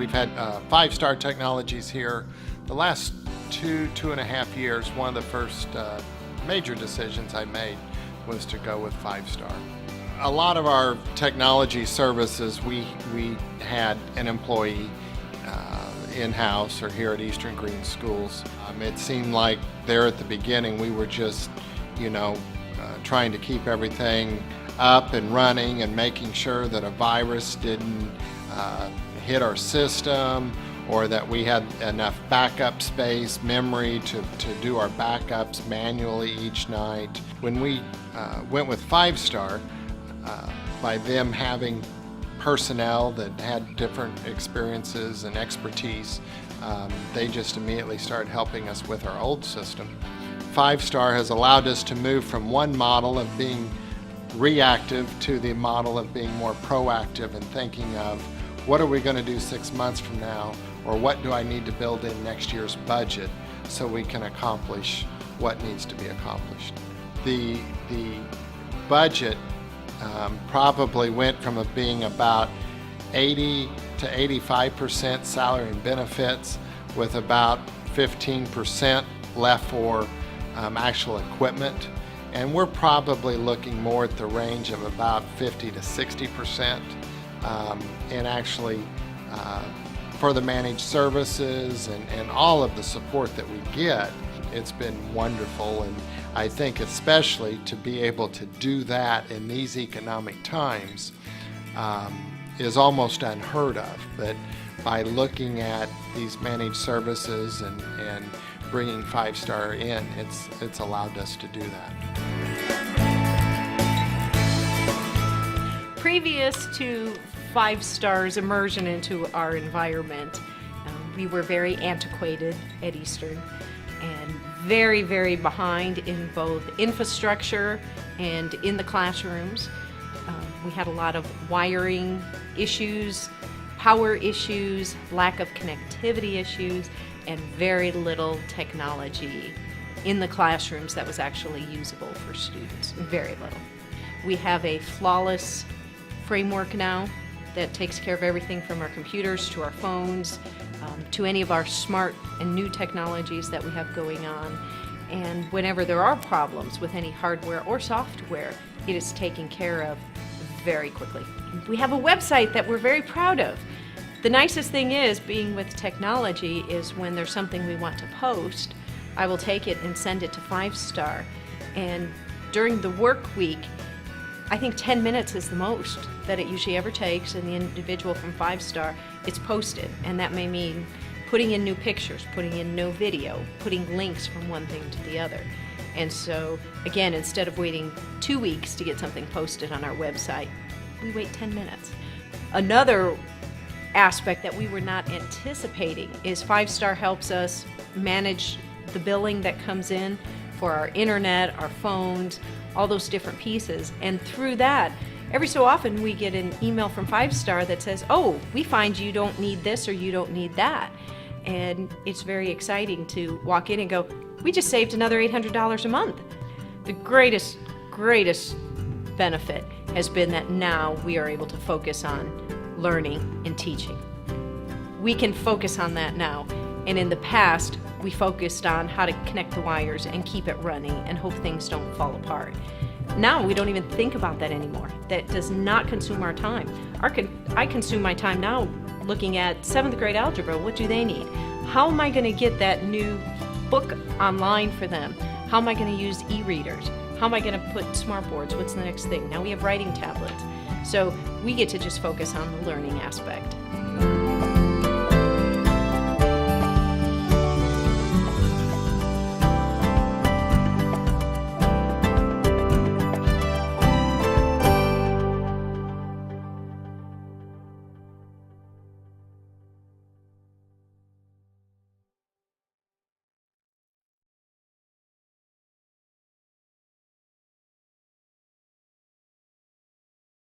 we've had 5-star technologies here. The last 2.5 years, one of the first major decisions I made was to go with 5-star. A lot of our technology services, we had an employee in-house or here at Eastern Greene Schools. It seemed like there at the beginning we were just, trying to keep everything up and running and making sure that a virus didn't hit our system, or that we had enough backup space, memory to do our backups manually each night. When we went with 5-star, by them having personnel that had different experiences and expertise, they just immediately started helping us with our old system. 5-star has allowed us to move from one model of being reactive to the model of being more proactive and thinking of what are we going to do 6 months from now, or what do I need to build in next year's budget so we can accomplish what needs to be accomplished. The budget probably went from being about 80 to 85% salary and benefits, with about 15% left for actual equipment. And we're probably looking more at the range of about 50 to 60% and actually for the managed services and all of the support that we get. It's been wonderful, and I think especially to be able to do that in these economic times is almost unheard of. But by looking at these managed services and bringing 5-star in, it's allowed us to do that. Previous to 5-star's immersion into our environment, we were very antiquated at Eastern and very, very behind in both infrastructure and in the classrooms. We had a lot of wiring issues, power issues, lack of connectivity issues, and very little technology in the classrooms that was actually usable for students, very little. We have a flawless framework now that takes care of everything from our computers to our phones, to any of our smart and new technologies that we have going on. And whenever there are problems with any hardware or software, it is taken care of very quickly. We have a website that we're very proud of. The nicest thing is, being with technology, is when there's something we want to post, I will take it and send it to 5-star. And during the work week, I think 10 minutes is the most that it usually ever takes, and the individual from 5-star, it's posted. And that may mean putting in new pictures, putting in no video, putting links from one thing to the other. And so, again, instead of waiting 2 weeks to get something posted on our website, we wait 10 minutes. Another aspect that we were not anticipating is 5-star helps us manage the billing that comes in for our internet, our phones, all those different pieces. And through that, every so often we get an email from 5-star that says, oh, we find you don't need this or you don't need that. And it's very exciting to walk in and go, we just saved another $800 a month. The greatest benefit has been that now we are able to focus on learning and teaching. We can focus on that now. And in the past, we focused on how to connect the wires and keep it running and hope things don't fall apart. Now we don't even think about that anymore. That does not consume our time. I consume my time now looking at 7th grade algebra. What do they need? How am I going to get that new book online for them? How am I going to use e-readers? How am I going to put smart boards? What's the next thing? Now we have writing tablets. So we get to just focus on the learning aspect.